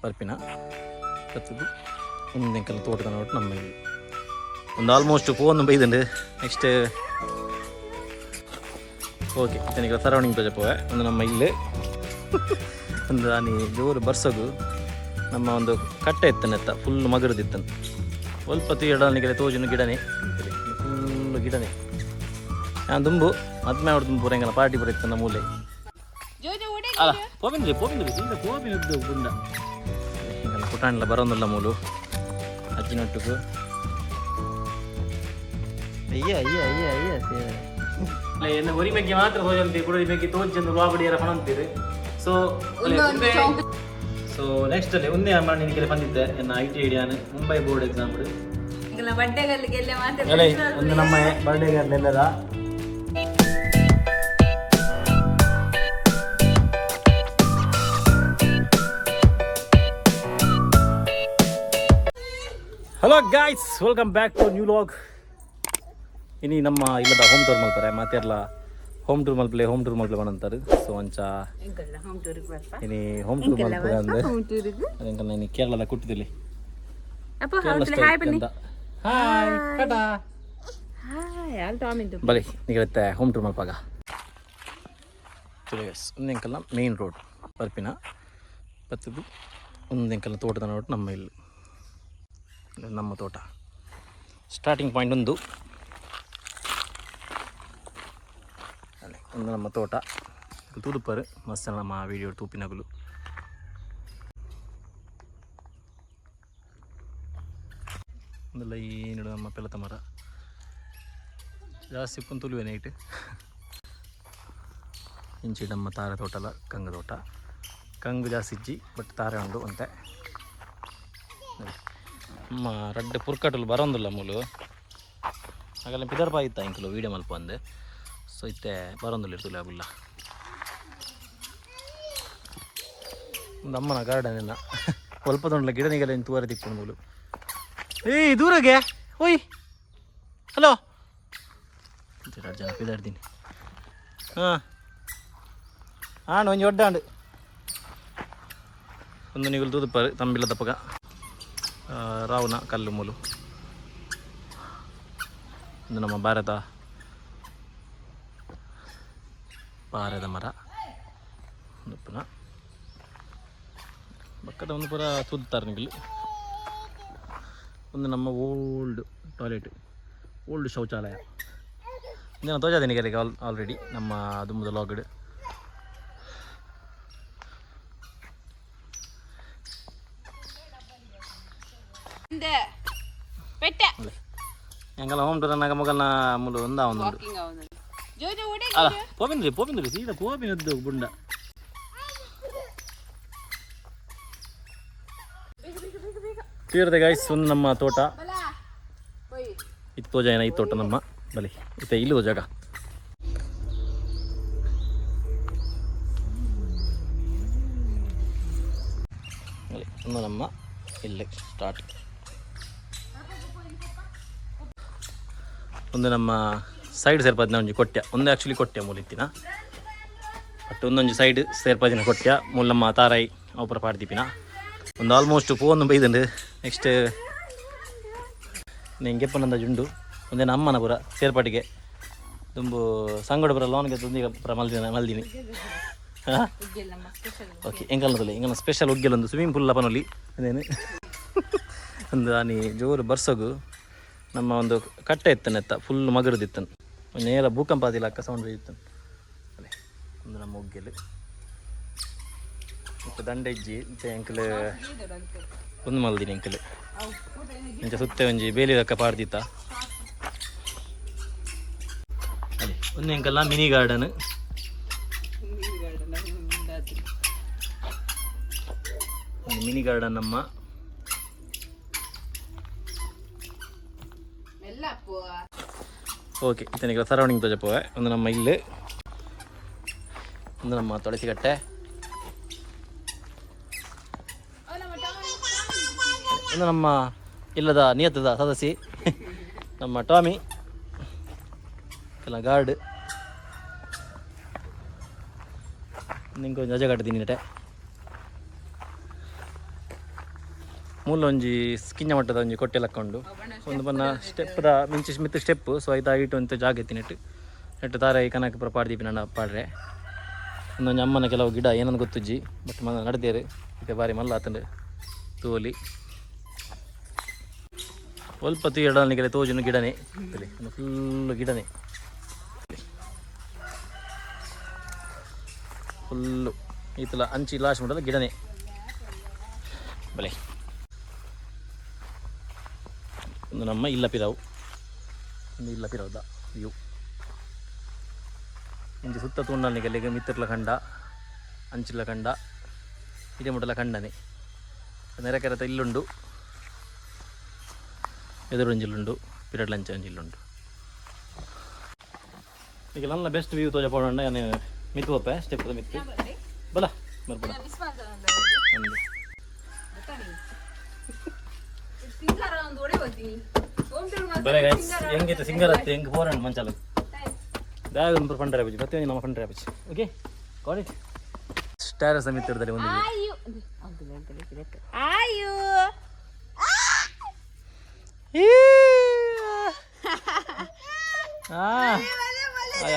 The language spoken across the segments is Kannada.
ಬರ್ಪಿನ ಕತ್ತದು ಒಂದೆಂಕಲ್ಲ ತೋಟದ ನೋಟ್ಟು ನಮ್ಮ ಇಲ್ಲಿ ಒಂದು ಆಲ್ಮೋಸ್ಟ್ ಫೋನ್ ಬೈದುಂಡು ನೆಕ್ಸ್ಟ್ ಓಕೆ ಇದೀಗ ಸರೌಂಡಿಂಗ್ ತೋಜ ಪೋವೆ ಒಂದು ನಮ್ಮ ಇಲ್ಲಿ ಒಂದು ಆನಿ ಜೋರು ಬರ್ಸೋದು ನಮ್ಮ ಒಂದು ಕಟ್ಟೆ ಇತ್ತನೆತ್ತ ಫುಲ್ ಮಗರದಿತ್ತನು ಸ್ವಲ್ಪ ತೀಡನಿಗೆ ತೋಜಿನ ಗಿಡನೇ ಫುಲ್ ಗಿಡನೇ ನಾನು ದುಂಬು ಮದ್ಮೆ ಅವ್ರ ದುಂಬು ಪೂರ ಪಾರ್ಟಿ ಪೂರ ಇತ್ತು ನಮ್ಮ ಮೂಲೆ ಅಲ್ಲ ಪೋಪಿಂದ್ರಿ ಸೀದಾ ಪೋಪಿನದ್ದು ಗುಂಡ ಹಿಂಗೆಲ್ಲ ಪುಟಾಣಿಲ್ಲ ಬರೋದಿಲ್ಲ ಮೂಲು ಅಜ್ಜಿನೊಟ್ಟಿಗೂ ಅಯ್ಯ ಅಯ್ಯ ಅಯ್ಯ ಅಯ್ಯ ಸೇರ ಎನ್ನ ಒರಿಮೆಗೆ ಮಾತ್ರ ತೋಜಂತೀರಿ ಕೂಡ ಒರಿಮೆಗೆ ತೋಜಂದು ಬಾಬಡಿಯರ ಪಣ ಅಂತೀರಿ ಸೊ ನೆಕ್ಸ್ಟ್ ಅಲ್ಲಿ ಒಂದೇ ಮಾಡಿ ನಿನಗೆ ಬಂದಿದ್ದೆ ಎನ್ನ ಐ ಟಿ ಐಡಿಯಾನು ಮುಂಬೈ ಬೋರ್ಡ್ ಎಕ್ಸಾಮ್ ಒಂದು ನಮ್ಮ ಬರ್ಡೇಗೆಲ್ಲದ hello guys welcome back to new vlog ಇನ್ನು ನಮ್ಮ ಇಲ್ಲದ ಹೋಮ್ ಟೂರ್ ಮಲ್ತಾರೆ ಮತ್ತೆ ಎಲ್ಲ ಹೋಮ್ ಟೂರ್ ಮಲ್ಪ್ಲೆ ಅಂತಾರೆ ಸೊ ಅಂಚ ಇನಿ ಹೋಮ್ ಟೂರ್ ಮಲ್ಪರೆ ಅಂದ್ರೆ ಅದಕ್ಕೆ ನಾನು ಕೇರಳದ ಕುಟ್ಟಿದ್ದಿಲ್ಲಿ ಬಲಿ ನಿಗತ್ತೆ ಹೋಮ್ ಟೂರ್ ಮಲ್ಪಾಗ ಒಂದೆಂಕಲ್ಲ ಮೇನ್ ರೋಡ್ ಬರ್ಪಿನ ಬತ್ತದು ಒಂದೆಂಕಲ್ಲ ತೋಟದ ನೋಡು ನಮ್ಮ ಇಲ್ಲಿ ನಮ್ಮ ತೋಟ ಸ್ಟಾರ್ಟಿಂಗ್ ಪಾಯಿಂಟ್ ಒಂದು ನಮ್ಮ ತೋಟ ತೂದುಪರು ಮಸ್ತ್ ನಮ್ಮ ವೀಡಿಯೋ ತೂಪಿನಗಲು ಒಂದೆಲ್ಲ ಏನು ನಮ್ಮ ಪೆಲತ ಮರ ಜಾಸ್ತಿ ಉಪ್ಪು ತುಳುವೆ ನೈಟ್ ಇಂಚಿ ನಮ್ಮ ತಾರೆ ತೋಟಲ್ಲ ಕಂಗ ತೋಟ ಕಂಗು ಜಾಸ್ತಿ ಇಜ್ಜಿ ಬಟ್ ತಾರೆ ಉಂಡು ಅಂತೆ ನಮ್ಮ ರಡ್ಡೆ ಪುರ್ಕಟಲು ಬರೋದಿಲ್ಲ ಮೂಲು ಹಾಗೆಲ್ಲ ಪಿದರ್ ಬಾಯಿತ್ತ ಇಂಕಲು ವೀಡಿಯೋ ಮಲ್ಪ ಅಂದೆ ಸೊ ಇತ್ತೆ ಬರೋದಿಲ್ಲ ಇರ್ತಲ್ಲ ಆಗುಲ್ಲ ಒಂದು ಅಮ್ಮನ ಗಾರ್ಡನ್ ಎಲ್ಲ ಸ್ವಲ್ಪ ತೊಂಡ್ಲ ಗಿಡನಿಗೆಲ್ಲ ಇನ್ನು ತೂವರೆ ತಿಕ್ಕೊಂಡು ಮೂಲು ಏಯ್ ದೂರಗೆ ಓಯ್ ಹಲೋ ಎರಡು ಜನ ಪಿದಾಡ್ತೀನಿ ಹಾಂ ಒಂಜಿ ಒಡ್ಡಾಂಡು ಒಂದು ನಿಗುಲು ತೂದುಪ್ಪಾರು ತಂಬಿಲ್ಲ ತಪ್ಪಗ ರಾವಣ ಕಲ್ಲು ಮೂಲು ಒಂದು ನಮ್ಮ ಭಾರತ ಪಾರದ ಮರ ಒಂದು ಪುನಃ ಪಕ್ಕದ ಒಂದು ಪೂರ ತೂದುತ್ತಾರೆ ನಿಗಲು ಒಂದು ನಮ್ಮ ಓಲ್ಡ್ ಟಾಯ್ಲೆಟ್ ಓಲ್ಡ್ ಶೌಚಾಲಯ ನಾನು ತೋಜಾದೆ ನಿಗಲಿಗೆ ಆಲ್ರೆಡಿ ನಮ್ಮ ದುಂಬದ ಲಾಗಡ್ ಎಂಗಲ್ಲ ಹೋಮ್ ಟೂರ್ ಅನ್ನಾಗ ಮೊಗಲ್ನ ಮುಲು ಒಂದ ಒಂದು ಅಲ್ಲ ಪೋಪಿಂದ್ರಿ ಸೀದಾ ಪೋಪಿನದ್ದು ಗುಂಡ ತೀರದ ಗೈಸ್ ಒಂದು ನಮ್ಮ ತೋಟ ಇದು ತೋಜ ಏನ ಈ ತೋಟ ನಮ್ಮ ಬಲಿ ಇತ್ತೆ ಇಲ್ಲೂ ಜಾಗ ಒಂದು ನಮ್ಮ ಇಲ್ಲೇ ಸ್ಟಾರ್ಟ್ ಒಂದು ನಮ್ಮ ಸೈಡ್ ಸೇರ್ಪದಿನ ಒಂಜಿ ಕೊಟ್ಯ ಒಂದು ಆ್ಯಕ್ಚುಲಿ ಕೊಟ್ಯ ಮೂಲಿತ್ತಿನ ಬಟ್ ಒಂದೊಂದು ಸೈಡ್ ಸೇರ್ಪದಿನ ಕೊಟ್ಯ ಮೂಲಮ್ಮ ತಾರಾಯಿ ಅವಪುರ ಪಾಡ್ದಿಪಿನ ಒಂದು ಆಲ್ಮೋಸ್ಟ್ ಫೋನ್ ಬೈದುಂಡು ನೆಕ್ಸ್ಟ್ ನೆಂಗೆಪ್ಪನಂದ ಜುಂಡು ಒಂದೇ ಅಮ್ಮನ ಪುರ ಸೇರ್ಪಾಟಿಗೆ ತುಂಬು ಸಂಗೋಡ ಪುರ ಲೋನ್ಗೆ ತುಂದಿ ಪುರ ಮಲ್ದಿನಿ ಹಾಂ ಓಕೆ ಎಂಗಲ್ನದಲ್ಲಿ ಎಂಗನ ಸ್ಪೆಷಲ್ ಉಗ್ಗೆಲ್ ಒಂದು ಸ್ವಿಮ್ಮಿಂಗ್ ಪೂಲ್ ಲಪನಲ್ಲಿ ಅದೇನು ಒಂದು ಆನಿ ಜೋರು ಬರ್ಸೋಗು ನಮ್ಮ ಒಂದು ಕಟ್ಟೆ ಇತ್ತನೆತ್ತ ಫುಲ್ ಮಗರದಿತ್ತನು ನೇರ ಭೂಕಂಪ ಆದಿಲ್ಲ ಅಕ್ಕ ಸೌಂಡ್ ಇತ್ತನು ಅದೇ ಒಂದು ನಮ್ಮ ಉಗ್ಗೆಲು ಮತ್ತು ದಂಡೆ ಇಜ್ಜಿ ಮತ್ತು ಎಂಕಲು ಒಂದು ಮಲ್ದಿನಿ ಎಂಕಲು ಇಂಚ ಸುತ್ತೆ ಒಂಜಿ ಬೇಲಿ ಅಕ್ಕ ಪಾಡ್ದಿತ್ತ ಅದೇ ಒಂದು ಎಂಕಲ್ಲ ಮಿನಿ ಗಾರ್ಡನ್ ಮಿನಿ ಗಾರ್ಡನ್ ನಮ್ಮ ಓಕೆ ಇದನ್ನೀಗ ಸರೌಂಡಿಂಗ್ ತೋಜ ಪೋವೆ ಒಂದು ನಮ್ಮ ಇಲ್ಲಿ ಒಂದು ನಮ್ಮ ತುಳಸಿ ಕಟ್ಟೆ ಒಂದು ನಮ್ಮ ಇಲ್ಲದ ನಿಯತದ ಸದಸ್ಯೆ ನಮ್ಮ ಟಾಮಿ ಎಲ್ಲ ಗಾರ್ಡ್ ನಿಂಗೆ ರಜೆ ಕಟ್ಟಿದ್ದೀನಿ ನಟೆ ಮೂಲ ಒಂಜಿ ಕಿಂಜ ಮಟ್ಟದ ಒಂಜಿ ಕೊಟ್ಟೆಲ್ ಹಾಕ್ಕೊಂಡು ಒಂದು ಬನ್ನ ಸ್ಟೆಪ್ದ ಮಿಂಚಿ ಮಿತ್ತು ಸ್ಟೆಪ್ ಸೊ ಐದು ಇಟ್ಟು ಅಂತ ಜಾಗ ಎತ್ತಿ ನೆಟ್ಟು ತಾರ ಕನಕ ಪುರ ಪಾಡ್ದೀಪಿ ನನ್ನ ಪಾಡ್ರೆ ಒಂದೊಂದು ಅಮ್ಮನ ಕೆಲವು ಗಿಡ ಏನಂದು ಗೊತ್ತುಜ್ಜಿ ಬಟ್ ನಡೆದೇರು ಈಗ ಬಾರಿ ಮಲ್ಲ ಆತಂಡು ತೋಲಿ ಸ್ವಲ್ಪ ಎಡನಿಗೆ ತೋಜುನು ಗಿಡನೇ ಫುಲ್ಲು ಗಿಡನೇ ಫುಲ್ಲು ಈತಲ ಅಂಚಿ ಲಾಸ್ಟ್ ಮಾಡಲ್ಲ ಗಿಡನೇ ಬಲೆ ಒಂದು ನಮ್ಮ ಇಲ್ಲ ಪಿರಾವು ಒಂದು ಇಲ್ಲ ಪಿರಾವ್ದ ವ್ಯೂ ಇಂಚು ಸುತ್ತ ತೂಂಡನಿಗೆ ಅಲ್ಲಿಗೆ ಮಿತ್ರಲ ಕಂಡ ಅಂಚಿಲ ಕಂಡ ಇದೇ ಮುಟ್ಟಲ ಕಂಡನೆ ನೆರೆಕೆರೆತ ಇಲ್ಲುಂಡು ಎದುರೊಂಜಿಲ್ಲುಂಡು ಪಿರಡ್ ಲಂಚ ಒಂಜಿಲ್ಲುಂಡು ಈಗ ನನ್ನ ಬೆಸ್ಟ್ ವ್ಯೂ ತೋಜ ಪೋಂಡ ಮಿತ್ತು ಹೋಪೆ ಸ್ಟೆಪ್ ಮಿತ್ತು ಬಲ ಬರ್ಬೇಡ ಬರೇ ಹೆಂಗಿತ್ತು ಸಿಂಗರ್ ಹತ್ತಿ ಹೆಂಗೆ ಪೋರಂಡ್ ಮಂಚಾಲ ಬ್ಯಾಗ್ ಒಂದು ಫಂಡ್ರೆ ಆಪಚ್ಚಿ ಮತ್ತೆ ನಮ್ಮ ಫಂಡ್ರೆ ಆಪಚ್ಚಿ ಓಕೆ ಗಾಟ್ ಇಟ್ ಸ್ಟಾರಸ್ ಮಿತ್ರದಲ್ಲಿ ಒಂದು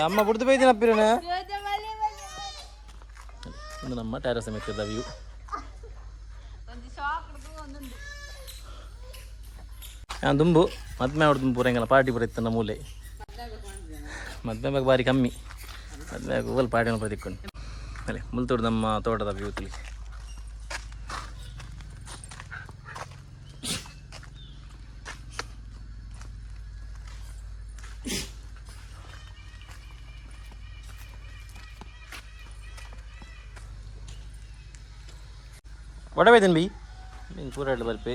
ಅಮ್ಮ ಬಿಡ್ತು ಬೈದಿನಪ್ಪಿರನ ಒಂದು ನಮ್ಮ ಟ್ಯಾರಸ್ ಮಿತ್ರದ ವ್ಯೂ ನಾನು ದುಂಬು ಮದ್ಮೆ ಅವ್ರ ದುಂಬು ಪೂರಂಗಲ್ಲ ಪಾರ್ಟಿ ಪೂರ ಇತ್ತು ನಮ್ಮ ಮೂಲೆ ಮದ್ಮೆ ಬಗ್ಗೆ ಭಾರಿ ಕಮ್ಮಿ ಮದ್ಮೆ ಗೂಗಲ್ ಪಾರ್ಟಿ ಪೂರ ತಿಕ್ಕೊಂಡು ಅಲ್ಲೇ ಮುಲ್ತೋಡು ನಮ್ಮ ತೋಟದ ವ್ಯೂ ತಿಳಿ ಒಡವೇದೇನು ಬೈ ನೀನು ಪೂರ ಹೇಳಿ ಬರ್ಪೆ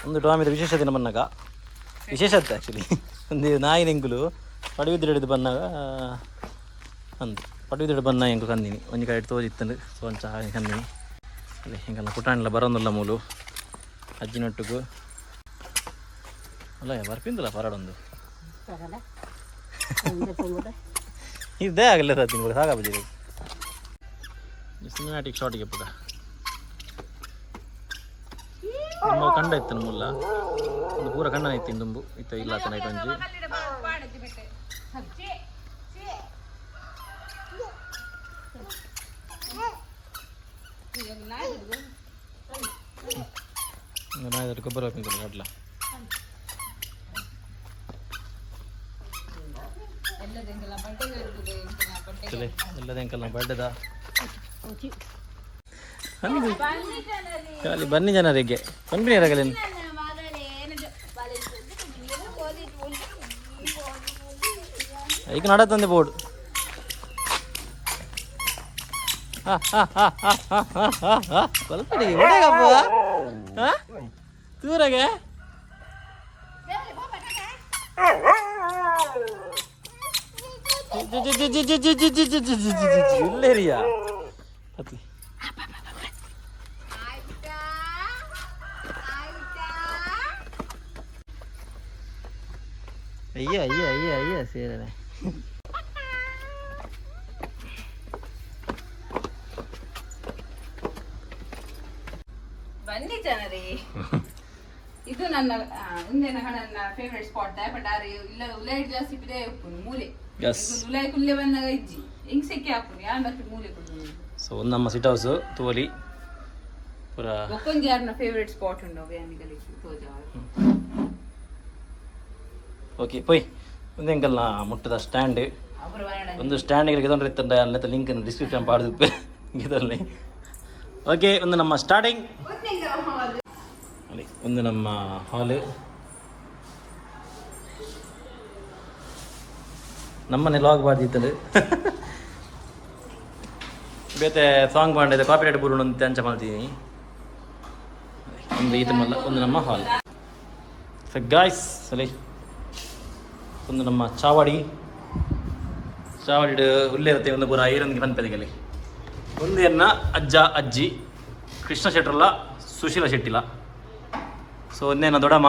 ಒಂದು ಟಾಮಿದ ವಿಶೇಷತೆ ನಮ್ಮನ್ನಾಗ ವಿಶೇಷತೆ ಆ್ಯಕ್ಚುಲಿ ಒಂದು ನಾಯಿನ ಎಂಗುಲು ಪಡವಿದ್ರೆ ಹಿಡಿದು ಬಂದಾಗ ಅಂದು ಪಡವಿದ್ರೆ ಹಿಡಿದು ಬಂದ ಹೆಂಗು ಕಂದಿನಿ ಒಂದು ಕಡೆ ತೋಜಿತ್ತಂದು ಸೊ ಒಂದು ಚಹಾ ಕಂದಿನಿ ಅಲ್ಲಿ ಹಿಂಗೆಲ್ಲ ಪುಟಾಣಿಲ್ಲ ಬರೋದಿಲ್ಲ ಮೂಲು ಅಜ್ಜಿನೊಟ್ಟಿಗೂ ಅಲ್ಲ ಬರ್ಪಿಂದಲ್ಲ ಪರಡೊಂದು ಇದೇ ಆಗಲ್ಲ ತಿಂಗಳು ಸಾಕಾಗ್ಬಿಟ್ಟಿದೆ ಸಿನಿಮ್ಯಾಟಿಕ್ ಶಾರ್ಟಿಗೆ ಪುಟ ನಮ್ಮ ಕಂಡ ಇತ್ತು ಮುಲ್ಲ ಒಂದು ಪೂರ ಕಂಡನ ಇತ್ತು ಇಂದುಂಬು ಇತ್ತ ಇಲ್ಲ ನೈಟ್ ಒಂಜಿ ನಾಯಿ ಗೊಬ್ಬರ ಹಾಕಿಂತಲ್ಲ ಅಡ್ಲ ಎಲ್ಲದಂಕಲ್ಲ ಬಡ್ಡದ ಖಾಲಿ ಬನ್ನಿ ಜನರಿಗೆ ಬನ್ನಿ ಯಾರಾಗಲೇನು ಈಗ ನಡತ್ತಂದೆ ಬೋರ್ಡ್ ಸ್ವಲ್ಪ ದೂರಾಗೆ ಇಲ್ಲೇರಿಯಾ ಅತಿ ಅಯ್ಯ ಸೇರನೆ ಬನ್ನಿ ಜನರೇ ಇದು ನನ್ನ ಮುಂದಿನ ನನ್ನ ಫೇವರೇಟ್ ಸ್ಪಾಟ್ ಬಟ್ ಆರೆ ಇಲ್ಲ ಉಲೈಟ್ ಜಾಸ್ತಿ ಬಿದೆ ಉಪ್ಪುನು ಮೂಲೆ ಉಲೈ ಕುಲ್ಲೆ ಬಂದಾಗ ಇಜ್ಜಿ ಹಿಂಗ್ ಸೆಕ್ಕೆ ಹಾಪುನು ಯಾರು ಮತ್ತೆ ಮೂಲೆ ಕೊಡು ಸೊ ನಮ್ಮ ಸಿಟ್ ಹೌಸ್ ತೋಲಿ ಪೂರ ಒಕ್ಕೊಂದು ಯಾರನ್ನ ಫೇವರೇಟ್ ಸ್ಪಾಟ್ ಉಂಡು ವ್ಯಾನಿಗಲಿ ತೋಜಾ ಓಕೆ ಪೊಯ್ ಒಂದು ಎಂಕಲ್ನ ಮುಟ್ಟದ ಸ್ಟ್ಯಾಂಡ್ ಒಂದು ಸ್ಟ್ಯಾಂಡಿಗೆ ಗೆದೊಂಡ್ರೆ ಇತ್ತಂಡ ಅಲ್ಲತ್ತ ಲಿಂಕ್ ಡಿಸ್ಕ್ರಿಪ್ಷನ್ ಪಾಡ್ದು ಗೆದಲ್ಲಿ ಓಕೆ ಒಂದು ನಮ್ಮ ಸ್ಟಾರ್ಟಿಂಗ್ ಒಂದು ನಮ್ಮ ಹಾಲು ನಮ್ಮನೆ ಲಾಗ್ ಬಾರ್ದಿತ್ತದು ಬೇತೆ ಸಾಂಗ್ ಮಾಡಿದೆ ಕಾಪಿರೈಟ್ ಬುರುಣು ಅಂತ ಅಂಚ ಮಾಡ್ತೀನಿ ಒಂದು ಇದು ಮಲ್ಲ ಒಂದು ನಮ್ಮ ಹಾಲ್ ಸೊ ಗಾಯ್ಸ್ ಸರಿ ಒಂದು ನಮ್ಮ ಚಾವಡಿ ಹುಲ್ಲೆ ಇರುತ್ತೆ ಒಂದು ಪೂರ ಐರನ್ಗೆ ಪನ್ಪೆದೆಗಲ್ಲಿ ಒಂದು ಎನ್ನ ಅಜ್ಜ ಅಜ್ಜಿ ಕೃಷ್ಣ ಶೆಟ್ರಲ್ಲ ಸುಶೀಲ ಶೆಟ್ಟಿಲ ಸೊ ಒಂದೇನ ದೊಡ್ಡಮ್ಮ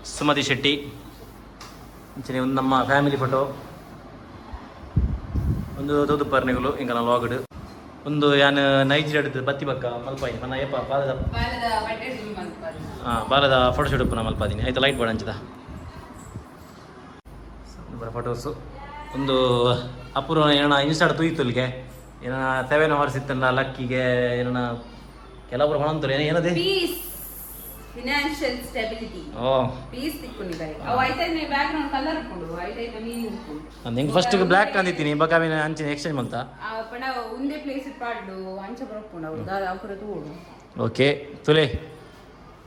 ಸುಮತಿ ಶೆಟ್ಟಿ ಇಂಚನೆ ಒಂದು ನಮ್ಮ ಫ್ಯಾಮಿಲಿ ಫೋಟೋ ಒಂದು ತೂದುಪ್ಪರ್ನೆಗಳು ಇಂಕ ನಾವು ಲಾಗಡು ಒಂದು ಯಾನ್ ನೈಜೀರಿಯಾದ ಬತ್ತಿ ಬಕ್ಕ ಮಲ್ಪಾಯಿನಿ ಮನ ಏಪ ಬಾಲದ ಬಾಲದ ಬಟ್ಟೆ ರಿಮೂವ್ ಮಾಡ್ತಾರೆ. ಬಾಲದ ಫೋಟೋ ಶೂಟ್ ಉಪ್ಪು ನಾ ಮಲ್ಪಾದೀನಿ ಆಯ್ತು ಲೈಟ್ ಬೋರ್ಡ್ ಹಂಚಿದ ಫೋಟೋಸು ಒಂದು ಅಪೂರ್ವ ಏನ ಇನ್ಸ್ಟಾಡ್ ತೂಯಿತುಲ್ಗೆ ಏನ 7 hours ಇತ್ತಲ್ಲ ಲಕ್ಕಿಗೆ ಏನ ಕೆಲವರು ಹೊಣಂತರು ಏನದೇ ಪೀಸ್ ಫಿನಾನ್ಷಿಯಲ್ ಸ್ಟೆಬಿಲಿಟಿ ಓ ಪೀಸ್ ತಿಕ್ಕೊಂಡಿದ್ದಾರೆ ಅವು ಐತೈನೆ ಬ್ಯಾಕ್ ಗ್ರೌಂಡ್ ಕಲರ್ ಉಂಟು ಐತೈನೆ ಮೀನಿಂಗ್ ಉಂಟು ನಂಗೆ ಫಸ್ಟ್ ಬ್ಲ್ಯಾಕ್ ಅಂದಿತ್ತೀನಿ ಬಕಾವಿನ ಅಂಚಿನ ಎಕ್ಸ್ಚೇಂಜ್ ಮಂತ ಪಂಡ ಒಂದೇ ಪ್ಲೇಸ್ ಪಾಡ್ಲು ಅಂಚ ಬರಕೊಂಡು ಅವ್ರು ಅವ್ರ ತೋಡು ಓಕೆ ತುಲೆ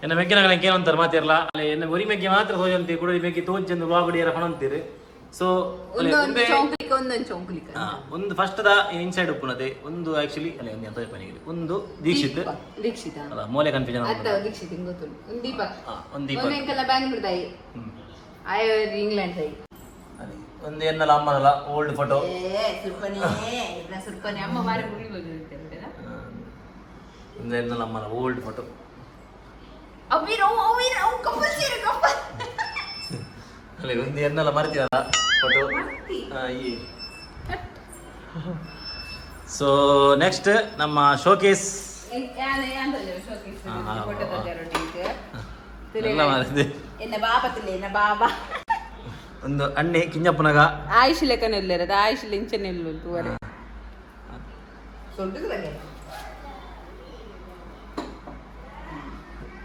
ಎನ್ನ ಮೆಗ್ಗಿನ ಏನು ಅಂತಾರೆ ಮಾತಿರಲ್ಲ ಅಲ್ಲಿ ಎನ್ನ ಒರಿ ಮೆಗ್ಗೆ ಮಾತ್ರ ತೋಜಂತಿ ಕುಡಿ ಮೆಗ್ಗಿ ತೋಜಂದು ಬಾಗುಡಿಯರ ಹೊಣಂತೀರಿ ಸೊ ಒಂದು ಫಸ್ಟ್ ದ ಇನ್ಸೈಡ್ ಉಪ್ಪುನದೆ ಒಂದು ಆಕ್ಚುಲಿ ಅಲ್ಲ ಒಂದು ಎಂತ ಪನಿಗೆ ಒಂದು ದೀಕ್ಷಿತ್ ಅಲ್ಲ ಮೂಲೆ ಕನ್ಫ್ಯೂಷನ್ ಒಂದು ದೀಪಕ್ ಒಂದು ದೀಪಕ್ ಬ್ಯಾಂಗ್ಳೂರ್ ತಾಯಿ ಇಂಗ್ಲೆಂಡ್ ತಾಯಿ ಒಂದು ಎನ್ನಲ್ಲ ಅಮ್ಮನಲ್ಲ ಓಲ್ಡ್ ಫೋಟೋ ಸುರ್ಪನೆ ಅಮ್ಮ ಮಾರಿ ಮುಗಿ ಬಂದಿರುತ್ತೆ ಒಂದು ಎನ್ನಲ್ಲ ಅಮ್ಮನ ಓಲ್ಡ್ ಫೋಟೋ ಅಲ್ಲ ಒಂದು ಎನ್ನೆಲ್ಲ ಮರ್ತೀವಲ್ಲ ಫೋಟೋ ಈ ಸೊ ನೆಕ್ಸ್ಟ್ ನಮ್ಮ ಶೋಕೇಸ್ ಎಲ್ಲ ಮಾಡಿದೆ ಒಂದು ಅಣ್ಣೆ ಕಿಂಜಪ್ಪನಗ ಆಯುಷ್ ಲೆಕ್ಕನ ಇಲ್ಲರದ ಆಯುಷ್ ಲಿಂಚನೆ ಇಲ್ಲ ತೂವರೆ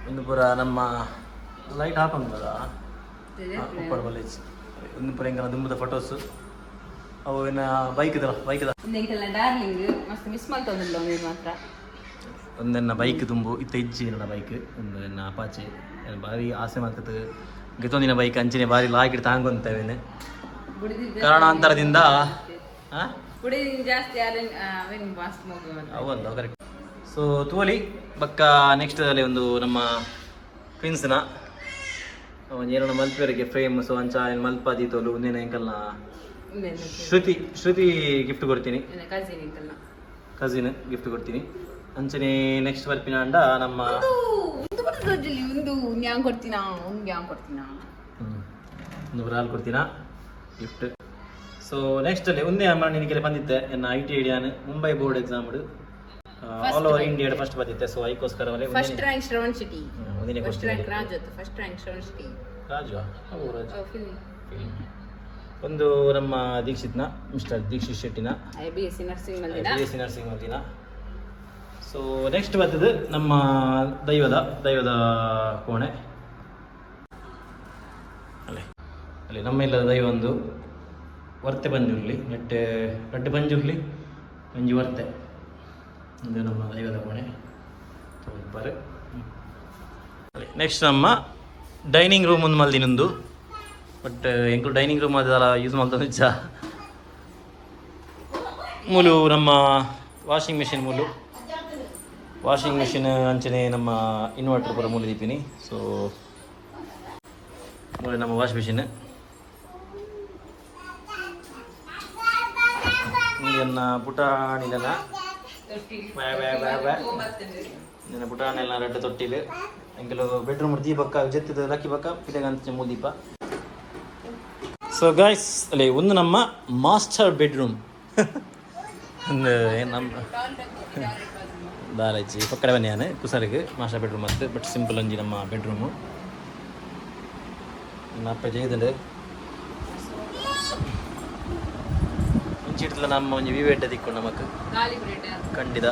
ಒಂದು ಪುರ ನಮ್ಮ ಲೈಟ್ ಹಾಕೊಂಡದ ಒಂದು ಪುರ ಹೆಂಗ ದುಂಬದ ಫೋಟೋಸ್ ಅವು ಏನ ಬೈಕ್ ಡಾರ್ಲಿಂಗ್ ಮಸ್ತ್ ಮಿಸ್ ಮಾಡ್ತಂದಿಲ್ಲ ನೀನು ಮಾತ್ರ ಒಂದೆನ್ನ ಬೈಕ್ ತುಂಬು ಇತ್ತ ಇಜ್ಜಿ ನನ್ನ ಬೈಕ್ ಒಂದು ಎನ್ನ ಅಪಾಚೆ ಭಾರಿ ಆಸೆ ಮಾಡ್ತದೆ ಗಿತ್ತೊಂದಿನ ಬೈಕ್ ಅಂಚಿನ ಭಾರಿ ಲಾಕಿಡ್ ತಾಂಗೊಂತೇವೇನೆ ಕಾರಣಾಂತರದಿಂದ ಜಾಸ್ತಿ ಅವಂದು ಕರೆಕ್ಟ್ ಸೊ ತೋಲಿ ಬಕ್ಕ ನೆಕ್ಸ್ಟ್ ಅಲ್ಲಿ ಒಂದು ನಮ್ಮ ಕ್ವಿನ್ಸ್ನ ಏನ ಮಲ್ಪೇರಿಗೆ ಫ್ರೇಮ್ ಸೊ ಅಂಚ ಮಲ್ಪಾದಿ ತೋಲು ಒಂದೇನ ಎಂಕಲ್ನ ಶ್ರುತಿ ಗಿಫ್ಟ್ ಕೊಡ್ತೀನಿ ಕಸಿನ್ ಗಿಫ್ಟ್ ಕೊಡ್ತೀನಿ ಅಂಚನೆ ನೆಕ್ಸ್ಟ್ ಬರ್ಪಿನ ಅಂಡ ನಮ್ಮ ಒಂದು ಬ್ರಾಲ್ ಕೊಡ್ತೀನ ಗಿಫ್ಟ್ ಸೊ ನೆಕ್ಸ್ಟ್ ಅಲ್ಲಿ ಒಂದೇ ಅಮ್ಮ ನಿನಗೆ ಬಂದಿತ್ತೆ ಎನ್ನ IT ಐಡಿಯಾನು Mumbai board exam all over India first ಬಂದಿತ್ತೆ ಸೊ ಅದಕ್ಕೋಸ್ಕರ first rank Shravan city first rank first rank Shravan city Raju ಒಂದು ನಮ್ಮ ದೀಕ್ಷಿತ್ನ ಮಿಸ್ಟರ್ ದೀಕ್ಷಿತ್ ಶೆಟ್ಟಿನ BSc ನರ್ಸಿಂಗ್ ಮಲ್ದಿನ ಸೊ ನೆಕ್ಸ್ಟ್ ಬರ್ತದೆ ನಮ್ಮ ದೈವದ ಕೋಣೆ ಅಲ್ಲಿ ನಮ್ಮ ಇಲ್ಲದ ದೈವ ಒಂದು ವರ್ತೆ ಪಂಜುರ್ಲಿ ರಡ್ಡೆ ಪಂಜುರ್ಲಿ ಒಂಜಿ ವರ್ತೆ ಒಂದು ನಮ್ಮ ದೈವದ ಕೋಣೆ ನೆಕ್ಸ್ಟ್ ನಮ್ಮ ಡೈನಿಂಗ್ ರೂಮ್ ಒಂದು ಮಲ್ದಿನೊಂದು ಬಟ್ ಎಂಕು ಡೈನಿಂಗ್ ರೂಮ್ ಅದೆಲ್ಲ ಯೂಸ್ ಮಾಡ್ತಾ ನಿಜ ಮೂಲು ನಮ್ಮ ವಾಷಿಂಗ್ ಮಿಷಿನ್ ಅಂಚನೆ ನಮ್ಮ ಇನ್ವರ್ಟರ್ ಪೂರ ಮೂಲೆ ದೀಪಿನಿ ಸೊ ಮೂಲೆ ನಮ್ಮ ವಾಷಿಂಗ್ ಮಿಷಿನ್ ನನ್ನ ಪುಟಾಣಿಲೆಲ್ಲ ನನ್ನ ಪುಟಾಣೆಲ್ಲ ರೆಡ್ ತೊಟ್ಟಿಲು ಎಂಕಲು ಬೆಡ್ರೂಮ್ ದೀಪಕ್ಕ ಜೆತ್ತಿದ ಲಕ್ಕಿ ಬಕ್ಕ ಪಿಲೆಗಂತ ಮೂಲ ದೀಪ ಸೊ ಗೈಸ್ ಅಲ್ಲೇ ಒಂದು ನಮ್ಮ ಮಾಸ್ಟರ್ ಬೆಡ್ರೂಮ್ ಒಂದು ಏನು ನಮ್ಮ ದಾರಾಜಿ ಪಕ್ಕಡೆ ಬನ್ನಿ ನಾನು ಕುಸರಿಗೆ ಮಾಸ್ಟರ್ ಬೆಡ್ರೂಮ್ ಮತ್ತು ಬಟ್ ಸಿಂಪಲ್ ಒಂಜಿ ನಮ್ಮ ಬೆಡ್ರೂಮು ನನ್ನ ಅಪ್ಪ ಜೈದಲು ಮುಂಚಿಡ್ತಲ್ಲ ನಮ್ಮ ಒಂಜಿ ವ್ಯೂ ಎಡ್ಡ ದಿಕ್ಕು ನಮಕ್ ಖಂಡಿತ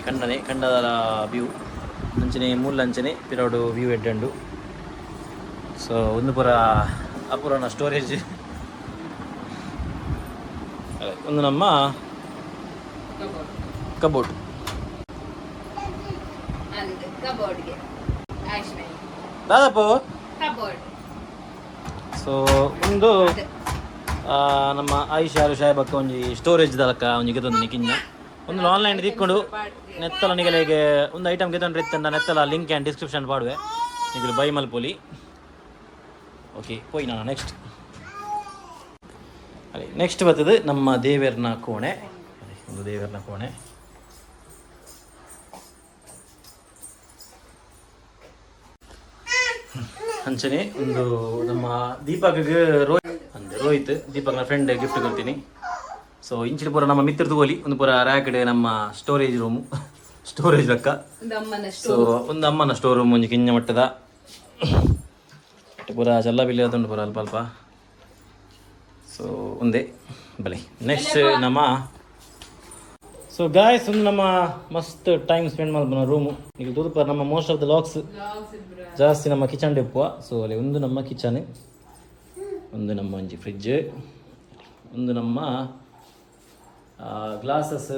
ಕಂಡದ ವ್ಯೂ ಅಂಚನೆ ಮೂಲ ಅಂಚನೆ ಪಿರೋಡು ವ್ಯೂ ಎಡ್ಡಂಡು ಸೊ ಒಂದು ಪುರ ಅಪುರನ ಸ್ಟೋರೇಜ್ ಒಂದು ನಮ್ಮ ಕಬೋರ್ಡ್ ದಾದಪ್ಪ ಸೊ ಒಂದು ನಮ್ಮ ಆಯುಷಾರು ಶಾಯಬಕ್ಕ ಒಂಜಿ ಸ್ಟೋರೇಜ್ ದಲಕ ಒಂಜಿ ಗೆದೊಂದು ನಿಕಿಂಜ ಒಂದು ಆನ್ಲೈನ್ ತಿಕ್ಕೊಂಡು ನೆತ್ತಲ ನಿಗಲಿಗೆ ಒಂದು ಐಟಮ್ ಗೆದೊಂಡ್ರೆ ಇತ್ತಂಡ ನೆತ್ತಲ ಲಿಂಕ್ ಆ್ಯಂಡ್ ಡಿಸ್ಕ್ರಿಪ್ಷನ್ ಪಾಡುವೆ ನಿಗಲು ಬೈ ಮಲ್ಪೊಲಿ ಓಕೆ ಪೋಯ್ ನಾನು ನೆಕ್ಸ್ಟ್ ಬರ್ತದೆ ನಮ್ಮ ದೇವರನ ಕೋಣೆ ಒಂದು ದೇವರನ ಕೋಣೆ ಅಂಚನೆ ಒಂದು ನಮ್ಮ ದೀಪಕ್ಗೆ ರೋಹಿತ್ ದೀಪಕ್ನ ಫ್ರೆಂಡ್ ಗಿಫ್ಟ್ ಕೊಡ್ತೀನಿ ಸೊ ಇಂಚಿನ ಪೂರ ನಮ್ಮ ಮಿತ್ರ ತಗೋಲಿ ಒಂದು ಪೂರ ರ್ಯಾಕಡೆ ನಮ್ಮ ಸ್ಟೋರೇಜ್ ರೂಮು ಸ್ಟೋರೇಜ್ ಲೆಕ್ಕ. ಸೊ ಒಂದು ಅಮ್ಮನ ಸ್ಟೋರ್ ರೂಮ್ ಒಂಜಿ ಕಿಂಜ ಮಟ್ಟದ ಪೂರ ಜಲ್ಲ ಬಿಲ್ಲಿ ಅದೊಂದು ಪೂರ ಅಲ್ಪ ಅಲ್ಪ. ಸೊ ಒಂದೇ ಬಲೆ ನೆಕ್ಸ್ಟ್ ನಮ್ಮ ಸೊ ಗಾಯ್ಸ್ ಒಂದು ನಮ್ಮ ಮಸ್ತ್ ಟೈಮ್ ಸ್ಪೆಂಡ್ ಮಾಡ್ಬೋದು ರೂಮು ಈಗ ತೂಪ ನಮ್ಮ ಮೋಸ್ಟ್ ಆಫ್ ದ ಲಾಕ್ಸ್ ಜಾಸ್ತಿ ನಮ್ಮ ಕಿಚನ್ ಡೆಪ್ಪುವ. ಸೊ ಅಲ್ಲಿ ಒಂದು ನಮ್ಮ ಕಿಚನ್, ಒಂದು ನಮ್ಮ ಒಂಜಿ ಫ್ರಿಡ್ಜ್, ಒಂದು ನಮ್ಮ ಗ್ಲಾಸಸ್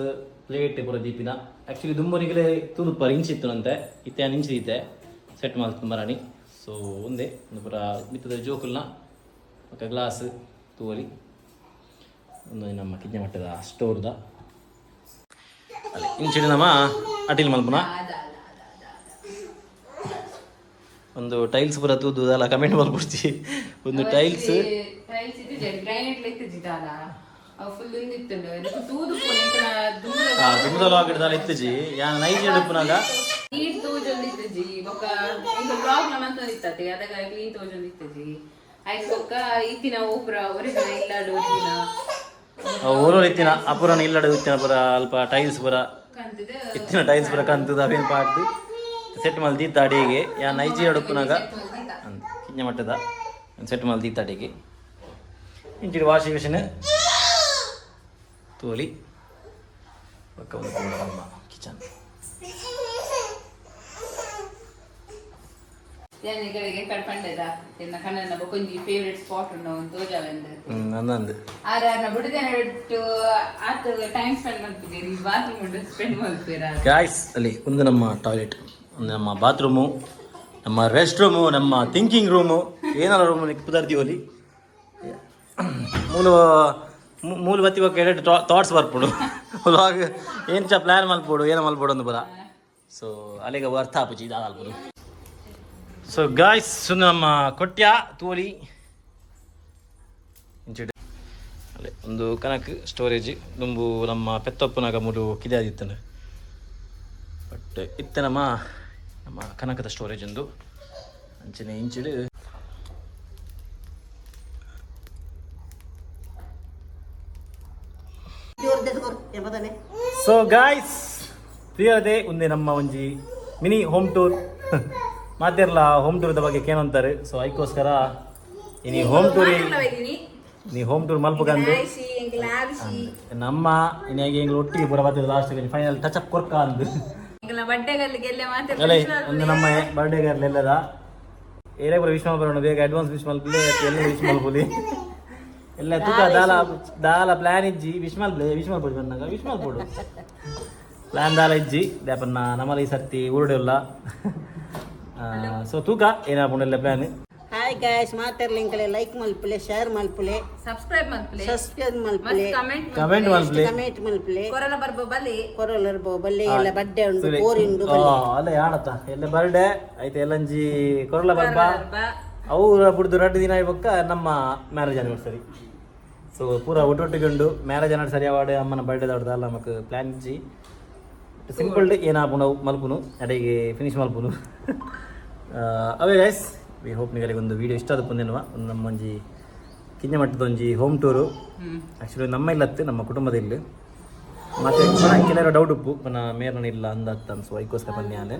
ಪ್ಲೇಟ್ ಪೂರ ದೀಪಿನ ಆ್ಯಕ್ಚುಲಿ ದುಂಬನಿಗೆ ತೂದುಪ್ಪಾರ ಇಂಚಿತ್ತುನಂತೆ ಇತ್ತೆ ಇಂಚಿದೀತೆ ಸೆಟ್ ಮಾಡ್ತು ಮರಾಣಿ. ಸೊ ಒಂದೇ ಒಂದು ಪೂರ ಮಿತ್ತದ ಜೋಕುಲ್ನ ಮತ್ತು ಗ್ಲಾಸ್ ತೂವಲಿ ಒಂದು ನಮ್ಮ ಕಿಂಜ ಮಟ್ಟದ ಸ್ಟೋರ್ದ ಅಲ್ಲಿ ಇಂಚಿನ ನಮ್ಮ ಅಟಿಲ್ ಮಲ್ಪುನ ಒಂದು ಟೈಲ್ಸ್ ಪೂರ ತೂದು ಅಲ್ಲ ಕಮೆಂಟ್ ಮಾಡ್ಬಿಡ್ತಿ. ಒಂದು ಟೈಲ್ಸ್ ದುಮ್ದಲ ಆಗಿಡ್ದಾಲ ಇತ್ತಜಿ ಯಾನ ನೈಜಿ ಎಡುಪುನಾಗ ನೀಟ್ ತೋಜೊಂದು ಇತ್ತಜಿ ಬೊಕ್ಕ ಇಂದು ಬ್ಲಾಗ್ ನಮಂತ ಇತ್ತತೆ ಅದಗ ಕ್ಲೀನ್ ತೋಜೊಂದು ಇತ್ತಜಿ ಐಸ್ ಬೊಕ್ಕ ಇತ್ತಿನ ಓಪುರ ಒರಿಜಿನ ಇಲ್ಲಾಡು ಒರಿಜಿನ ಓರೋ ಇತ್ತಿನ ಅಪುರನ ಇಲ್ಲಾಡು ಇತ್ತಿನ ಪುರ ಅಲ್ಪ ಟೈಲ್ಸ್ ಪುರ ಇತ್ತಿನ ಟೈಲ್ಸ್ ಪುರ ಕಂತದ ಅವೇನು ಪಾಡ್ದು ಸೆಟ್ ಮಲ್ ದೀತ ಅಡಿಗೆ ಯಾ ನೈಜಿ ಎಡುಪುನಾಗ ಕಿಂಜ ಮಟ್ಟದ ಸೆಟ್ ಮಲ್ ದೀತ ಅಡಿಗೆ ಇಂಚಿನ ವಾಷಿಂಗ್ ಮಿಷಿನ್ ತೋಲಿ ಪಕ್ಕ ಒಂದು ನಮ್ಮ ಕಿಚನ್. ಜನಗಳಿಗೆ ಕಡ್ಪಂಡೆದ ಎನ್ನ ಕಣ್ಣನ ಬೊಕೊಂಜಿ ಫೇವರೇಟ್ ಸ್ಪಾಟ್ ಉಂಡ ಒಂದು ತೋಜಾವೆಂದು ನನ್ನಂದು ಆರನ ಬುಡದನ ಬಿಟ್ಟು ಆತ ಟೈಮ್ ಸ್ಪೆಂಡ್ ಮಾಡ್ತಿದ್ದೀರಿ ಬಾತ್ರೂಮ್ ಉಂಡು ಸ್ಪೆಂಡ್ ಮಾಡ್ತೀರಾ ಗಾಯ್ಸ್. ಅಲ್ಲಿ ಒಂದು ನಮ್ಮ ಟಾಯ್ಲೆಟ್, ಒಂದು ನಮ್ಮ ಬಾತ್ರೂಮು, ನಮ್ಮ ರೆಸ್ಟ್ ರೂಮು, ನಮ್ಮ ಥಿಂಕಿಂಗ್ ರೂಮು, ಏನಾರ ರೂಮು ಪುದರ್ತೀವಲ್ಲಿ ಮೂಲ ಬತ್ತಿ ಬಗ್ಗೆ ಎರಡು ಥಾಟ್ಸ್ ಬರ್ಬಿಡು ಅವಾಗ ಏನು ಪ್ಲ್ಯಾನ್ ಮಲ್ಪೋಡು ಏನೋ ಮಲ್ಪೋಡು ಒಂದು ಬರ. ಸೊ ಅಲ್ಲಿಗೆ ಅರ್ಥ ಆಪುಜಿ ಇದಾಗಲ್ಬೋದು. ಸೊ ಗಾಯ್ಸ್ ನಮ್ಮ ಕೊಟ್ಯ ತೋಲಿ ಇಂಚಿಡು ಅಲ್ಲೇ ಒಂದು ಕನಕ್ ಸ್ಟೋರೇಜ್ ದುಂಬು ನಮ್ಮ ಪೆತ್ತಪ್ಪನಾಗ ಮೂರು ಕಿದಾದಿತ್ತನು ಬಟ್ ಇತ್ತೆ ನಮ್ಮ ಕನಕದ ಸ್ಟೋರೇಜ್ ಒಂದು ಅಂಚನೆ ಇಂಚಿಡು. ಸೊ ಗಾಯ್ಸ್ ಪ್ರಿಯರದೆ ಒಂದೇ ನಮ್ಮ ಒಂಜಿ ಮಿನಿ ಹೋಮ್ ಟೂರ್ ಮಾತಿರಲ್ಲ ಹೋಮ್ ಟೂರ್ದ ಬಗ್ಗೆ ಏನಂತಾರೆ. ಸೊ ಅದಕ್ಕೋಸ್ಕರ ನೀ ಹೋಮ್ ಟೂರ್ ಮಲ್ಪಕಂದು ನಮ್ಮ ಇನ್ನಾಗಿ ಒಟ್ಟಿಗೆ ಪೂರ ಬರ್ತದೆ ಲಾಸ್ಟ್ ಫೈನಲ್ ಟಚ್ ಅಪ್ ಕೊರ್ಕ ಅಂದು ಅಲ್ಲೇ ಒಂದು ನಮ್ಮ ಬರ್ಡೇ ಗರ್ಲ್ ಎಲ್ಲದ ಏನೇ ಪೂರ ವಿಶ್ ಮಲ್ಪರೋಣ ಬೇಗ ಅಡ್ವಾನ್ಸ್ ವಿಶ್ ಮಲ್ಪಲಿ ಎಲ್ಲ ವಿಶ್ ಮಲ್ಪಲಿ ಎಲ್ಲ ತೂಕ ದಾಲ ಪ್ಲಾನ್ ಇಜ್ಜಿ ವಿಶ್ ಮಲ್ಪಡಿ ಬಂದಾಗ ವಿಶ್ ಮಲ್ಪಡು ಪ್ಲಾನ್ ದಾಲ ಇಜ್ಜಿ ದ್ಯಾಪನ್ನ ನಮ್ಮಲ್ಲಿ ಈ ಸರ್ತಿ ಊರುಡೆಲ್ಲ. ಸೊ ತೂಕ ಏನಾಪುಂಡೆಲ್ಲ ಪ್ಲಾನ್. ಹಾಯ್ ಗಾಯ್ಸ್ ಮಾತಾಡ್ಲಿಂಕಲೆ ಲೈಕ್ ಮಲ್ಪಲೆ ಶೇರ್ ಮಲ್ಪಲೆ ಸಬ್ಸ್ಕ್ರೈಬ್ ಮಲ್ಪಲೆ ಕಮೆಂಟ್ ಮಲ್ಪಲೆ ಕೊರಲ ಬಲ್ಲೆ ಎಲ್ಲ ಬರ್ಡೇ ಉಂಟು ಕೋರಿಂಡು ಅಲ್ಲ ಯಾಣತ್ತ ಎಲ್ಲ ಬರ್ಡೇ ಐತೆ ಎಲ್ಲಂಜಿ ಕೊರಲ ಬರ್ಬ ಅವು ಬಿಡ್ದು 2 ದಿನ ಇವಾಗ ನಮ್ಮ ಮ್ಯಾರೇಜ್ ಆನಿವರ್ಸರಿ. ಸೊ ಪೂರ ಒಟ್ಟೊಟ್ಟಿಗೊಂಡು ಮ್ಯಾರೇಜ್ ಆನಿವರ್ಸರಿ ಅವಾರ್ಡ್ ಅಮ್ಮನ ಬರ್ಡೇ ದೊಡ್ಡದಲ್ಲ ನಮಗೆ ಪ್ಲಾನ್ ಇಜ್ಜಿ ಸಿಂಪಲ್ ಡೇ ಏನಾಪುಣ ಮಲ್ಪುನು ಅಡೆಗೆ ಫಿನಿಶ್ ಮಲ್ಪುನು. ಅವೇ ಗೈಸ್ ವಿ ಹೋಪ್ ನಿಗಳಿಗೆ ಒಂದು ವೀಡಿಯೋ ಇಷ್ಟ ಆದ ಪುಂದೇನುವ ಒಂದು ನಮ್ಮ ಒಂಜಿ ಕಿಂಜ ಮಟ್ಟದ ಒಂಜಿ ಹೋಮ್ ಟೂರು ಆ್ಯಕ್ಚುಲಿ ನಮ್ಮ ಇಲ್ಲತ್ತೆ ನಮ್ಮ ಕುಟುಂಬದ ಇಲ್ಲಿ ಮತ್ತೆ ಕೆಲವರು ಡೌಟ್ ಉಪ್ಪು ಪುನಃ ಮೇರನ ಇಲ್ಲ ಅಂದತ್ತ ಅನ್ಸುವ ಅದಕ್ಕೋಸ್ಕರ ಪನ್ಯಾನೆ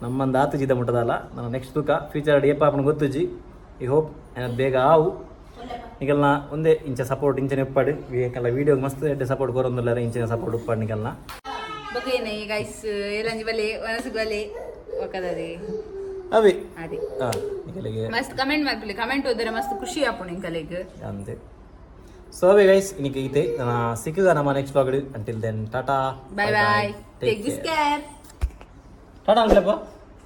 ನಮ್ಮಂದು ಆತುಜಿದ ಮುಟ್ಟದಲ್ಲ ನಾನು ನೆಕ್ಸ್ಟ್ ತೂಕ ಫ್ಯೂಚರ್ ಏಪ ಅಪ್ಪನ ಗೊತ್ತುಜಿ ಈ ಹೋಪ್ ಬೇಗ ಆವು ನಿಗಲ್ನ ಒಂದೇ ಇಂಚ ಸಪೋರ್ಟ್ ಇಂಚನೆ ಉಪ್ಪಾಡು ಎಲ್ಲ ವೀಡಿಯೋಗೆ ಮಸ್ತ್ ಎಡ್ಡೆ ಸಪೋರ್ಟ್ ಕೊರೊಂದಿಲ್ಲ ಇಂಚಿನ ಸಪೋರ್ಟ್ ಉಪ್ಪಾಡು ನಿಗಲ್ನ ಬೊಕೇನೆ ಗೈಸ್ ಎಲ್ಲಂಜಿ ಬಲೆ ವನಸು ಬಲೆ ಒಕ್ಕದದೆ ಅವೇ ಅದೇ ನಿಗಲಿಗೆ ಮಸ್ತ್ ಕಮೆಂಟ್ ಮಾಡ್ಬಿಡಿ ಕಮೆಂಟ್ ಓದಿದ್ರೆ ಮಸ್ತ್ ಖುಷಿ ಆಪು ನಿಂಕಲೆಗ್ ಅಂತೆ. ಸೊ ಅವೇ ಗೈಸ್ ಇನ್ನಿಗೆ ಐತೆ ಸಿಕ್ಕುಗ ನಮ್ಮ next vlog until then tata bye bye take this care tata ಅನ್ಲಪ್ಪ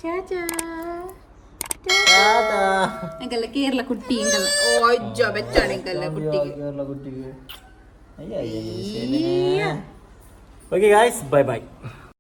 ಚಾಚಾ ಟಾಟಾ ಎಂಕಲ್ಲ ಕೇರಳ ಕುಟ್ಟಿ ಎಂಕಲ್ಲ ಓ ಅಜ್ಜ ಬೆಚ್ಚಾಡ ಎಂಕಲ್ಲ ಕುಟ್ಟಿಗೆ ಕೇರಳ ಕುಟ್ಟಿಗೆ ಅಯ್ಯ ಓಕೆ ಗಾಯ್ಸ್ ಬೈ ಬೈ.